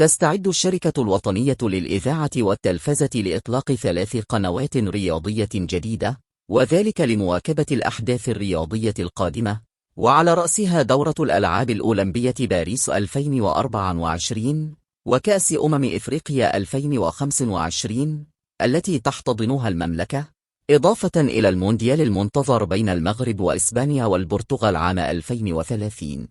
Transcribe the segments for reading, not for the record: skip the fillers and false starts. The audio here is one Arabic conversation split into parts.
تستعد الشركة الوطنية للإذاعة والتلفزة لإطلاق 3 قنوات رياضية جديدة، وذلك لمواكبة الأحداث الرياضية القادمة، وعلى رأسها دورة الألعاب الأولمبية باريس 2024 وكأس إفريقيا 2025 التي تحتضنها المملكة، إضافة إلى المونديال المنتظر بين المغرب وإسبانيا والبرتغال عام 2030.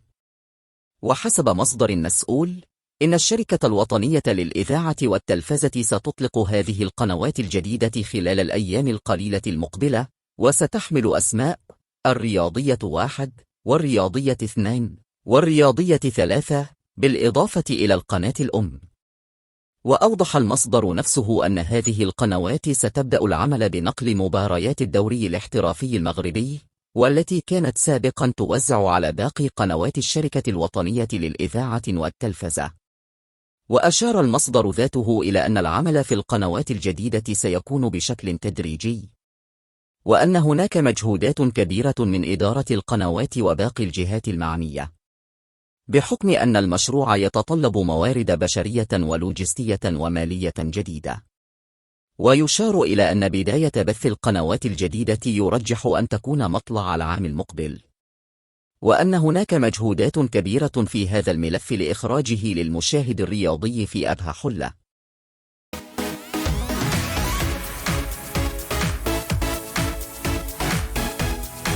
وحسب مصدر مسؤول، إن الشركة الوطنية للإذاعة والتلفزة ستطلق هذه القنوات الجديدة خلال الأيام القليلة المقبلة، وستحمل أسماء الرياضية 1 والرياضية 2 والرياضية 3 بالإضافة إلى القناة الأم. وأوضح المصدر نفسه أن هذه القنوات ستبدأ العمل بنقل مباريات الدوري الاحترافي المغربي، والتي كانت سابقا توزع على باقي قنوات الشركة الوطنية للإذاعة والتلفزة. وأشار المصدر ذاته إلى أن العمل في القنوات الجديدة سيكون بشكل تدريجي، وأن هناك مجهودات كبيرة من إدارة القنوات وباقي الجهات المعنية، بحكم أن المشروع يتطلب موارد بشرية ولوجستية ومالية جديدة. ويشار إلى أن بداية بث القنوات الجديدة يرجح أن تكون مطلع العام المقبل، وأن هناك مجهودات كبيرة في هذا الملف لإخراجه للمشاهد الرياضي في أبهى حلة.